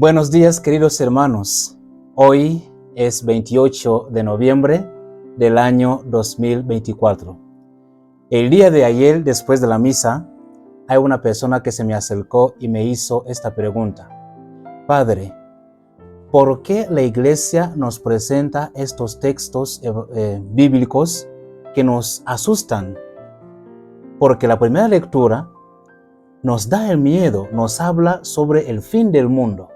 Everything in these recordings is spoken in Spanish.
Buenos días, queridos hermanos. Hoy es 28 de noviembre del año 2024. El día de ayer, después de la misa, hay una persona que se me acercó y me hizo esta pregunta. Padre, ¿por qué la iglesia nos presenta estos textos bíblicos que nos asustan? Porque la primera lectura nos da el miedo, nos habla sobre el fin del mundo.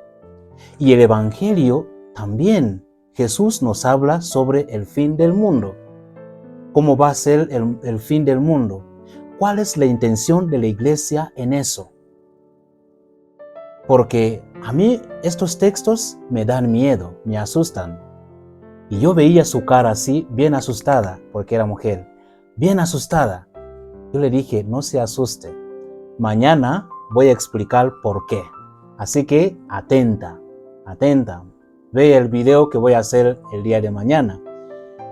Y el Evangelio también, Jesús nos habla sobre el fin del mundo. ¿Cómo va a ser el fin del mundo? ¿Cuál es la intención de la iglesia en eso? Porque a mí estos textos me dan miedo, me asustan. Y yo veía su cara así, bien asustada, porque era mujer, bien asustada. Yo le dije, no se asuste. Mañana voy a explicar por qué. Así que atenta. Ve el video que voy a hacer el día de mañana.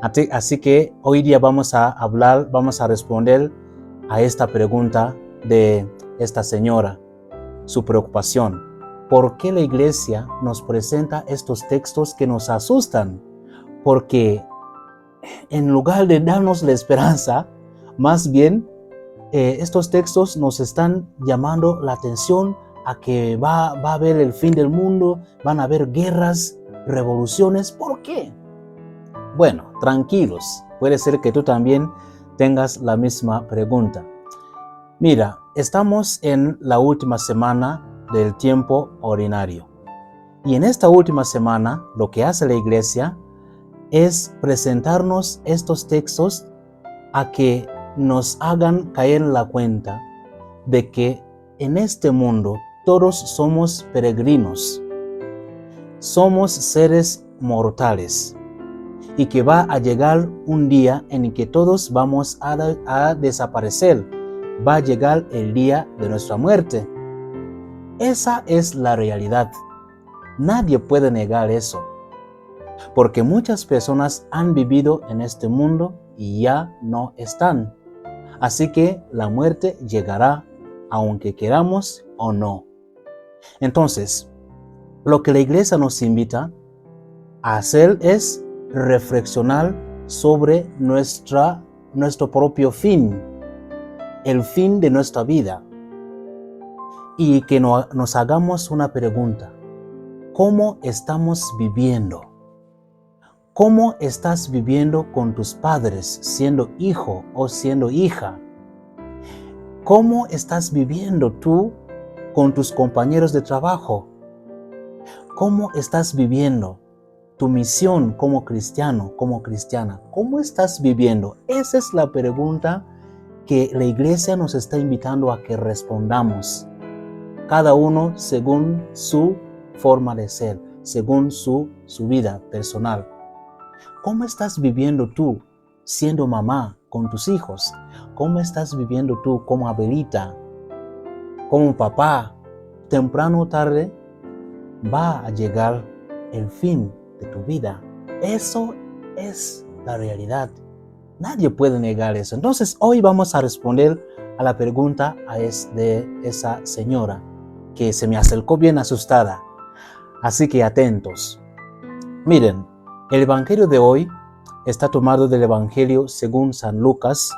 Así que hoy día vamos a responder a esta pregunta de esta señora, su preocupación. ¿Por qué la iglesia nos presenta estos textos que nos asustan? Porque en lugar de darnos la esperanza, más bien estos textos nos están llamando la atención a que va a haber el fin del mundo, van a haber guerras, revoluciones. ¿Por qué? Bueno, tranquilos, puede ser que tú también tengas la misma pregunta. Mira, estamos en la última semana del tiempo ordinario. Y en esta última semana, lo que hace la iglesia es presentarnos estos textos a que nos hagan caer en la cuenta de que en este mundo todos somos peregrinos, somos seres mortales y que va a llegar un día en el que todos vamos a desaparecer, va a llegar el día de nuestra muerte. Esa es la realidad. Nadie puede negar eso, porque muchas personas han vivido en este mundo y ya no están. Así que la muerte llegará, aunque queramos o no. Entonces, lo que la iglesia nos invita a hacer es reflexionar sobre nuestro propio fin, el fin de nuestra vida, y que nos hagamos una pregunta. ¿Cómo estamos viviendo? ¿Cómo estás viviendo con tus padres, siendo hijo o siendo hija? ¿Cómo estás viviendo tú con tus compañeros de trabajo? ¿Cómo estás viviendo tu misión como cristiano, como cristiana? ¿Cómo estás viviendo? Esa es la pregunta que la iglesia nos está invitando a que respondamos. Cada uno según su forma de ser, según su vida personal. ¿Cómo estás viviendo tú siendo mamá con tus hijos? ¿Cómo estás viviendo tú como abuelita, como papá? Temprano o tarde va a llegar el fin de tu vida. Eso es la realidad. Nadie puede negar eso. Entonces, hoy vamos a responder a la pregunta de esa señora que se me acercó bien asustada. Así que atentos. Miren, el evangelio de hoy está tomado del evangelio según San Lucas,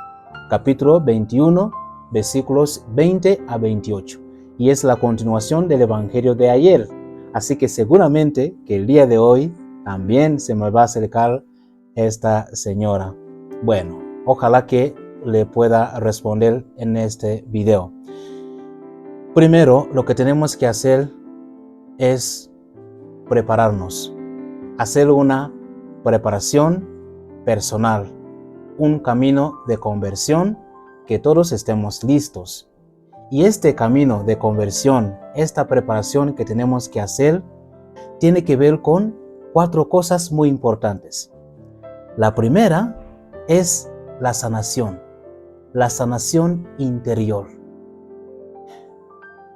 capítulo 21, versículos 20 a 28. Y es la continuación del evangelio de ayer. Así que seguramente que el día de hoy también se me va a acercar esta señora. Bueno, ojalá que le pueda responder en este video. Primero, lo que tenemos que hacer es prepararnos. Hacer una preparación personal, un camino de conversión, que todos estemos listos. Y este camino de conversión, esta preparación que tenemos que hacer, tiene que ver con 4 cosas muy importantes. La primera es la sanación interior.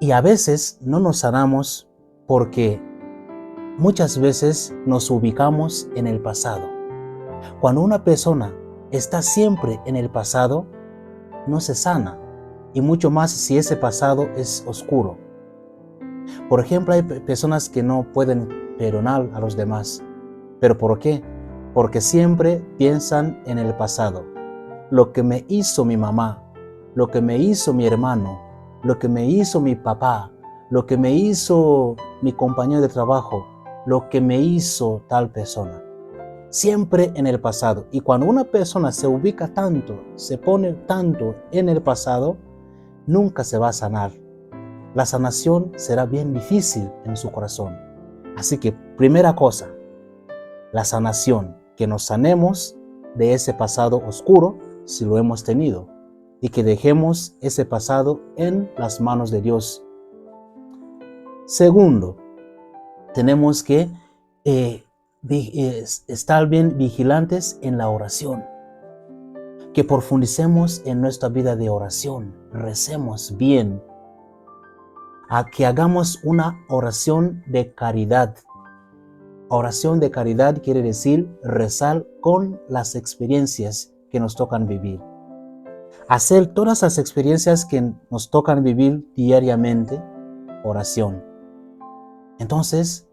Y a veces no nos sanamos porque muchas veces nos ubicamos en el pasado. Cuando una persona está siempre en el pasado, no se sana, y mucho más si ese pasado es oscuro. Por ejemplo, hay personas que no pueden perdonar a los demás. ¿Pero por qué? Porque siempre piensan en el pasado. Lo que me hizo mi mamá, lo que me hizo mi hermano, lo que me hizo mi papá, lo que me hizo mi compañero de trabajo, lo que me hizo tal persona. Siempre en el pasado. Y cuando una persona se ubica tanto, se pone tanto en el pasado, nunca se va a sanar. La sanación será bien difícil en su corazón. Así que, primera cosa, la sanación, que nos sanemos de ese pasado oscuro, si lo hemos tenido, y que dejemos ese pasado en las manos de Dios. Segundo, tenemos que estar bien vigilantes en la oración, que profundicemos en nuestra vida de oración, recemos bien, a que hagamos una oración de caridad. Oración de caridad quiere decir rezar con las experiencias que nos tocan vivir. Hacer todas las experiencias que nos tocan vivir diariamente, oración. Entonces,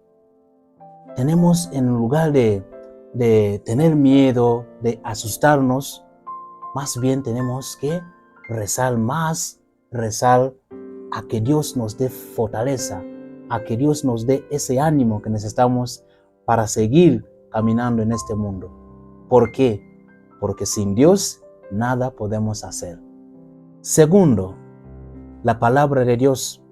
tenemos, en lugar de tener miedo, de asustarnos, más bien tenemos que rezar más, rezar a que Dios nos dé fortaleza, a que Dios nos dé ese ánimo que necesitamos para seguir caminando en este mundo. ¿Por qué? Porque sin Dios nada podemos hacer. Segundo, la palabra de Dios.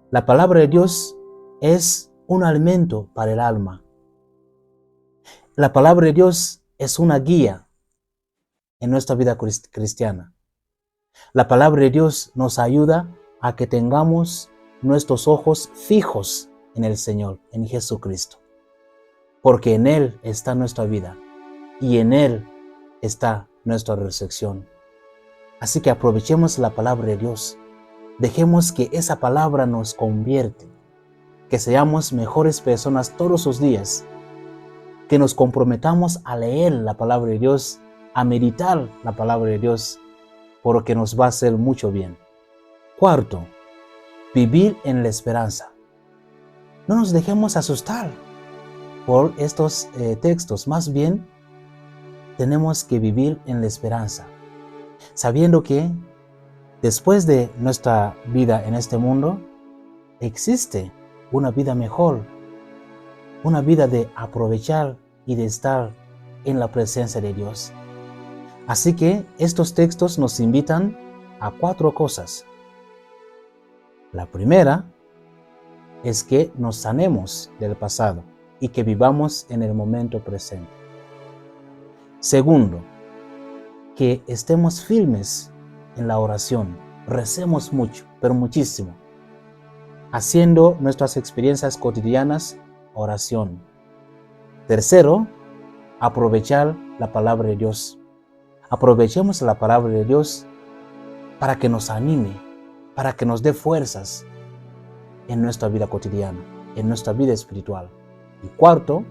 La palabra de Dios es un alimento para el alma. La palabra de Dios es una guía en nuestra vida cristiana. La palabra de Dios nos ayuda a que tengamos nuestros ojos fijos en el Señor, en Jesucristo. Porque en Él está nuestra vida y en Él está nuestra resurrección. Así que aprovechemos la palabra de Dios. Dejemos que esa palabra nos convierte, que seamos mejores personas todos los días, que nos comprometamos a leer la palabra de Dios, a meditar la palabra de Dios, porque nos va a hacer mucho bien. Cuarto, vivir en la esperanza. No nos dejemos asustar por estos textos, más bien tenemos que vivir en la esperanza, sabiendo que después de nuestra vida en este mundo, existe una vida mejor, una vida de aprovechar y de estar en la presencia de Dios. Así que estos textos nos invitan a 4 cosas. La primera es que nos sanemos del pasado y que vivamos en el momento presente. Segundo, que estemos firmes en la oración, recemos mucho, pero muchísimo, haciendo nuestras experiencias cotidianas oración. Tercero, aprovechar la palabra de Dios. Aprovechemos la palabra de Dios para que nos anime, para que nos dé fuerzas en nuestra vida cotidiana, en nuestra vida espiritual. Y cuarto,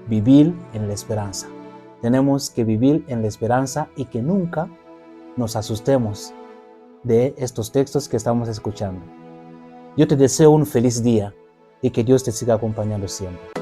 vivir en la esperanza. Tenemos que vivir en la esperanza y que nunca nos asustemos de estos textos que estamos escuchando. Yo te deseo un feliz día y que Dios te siga acompañando siempre.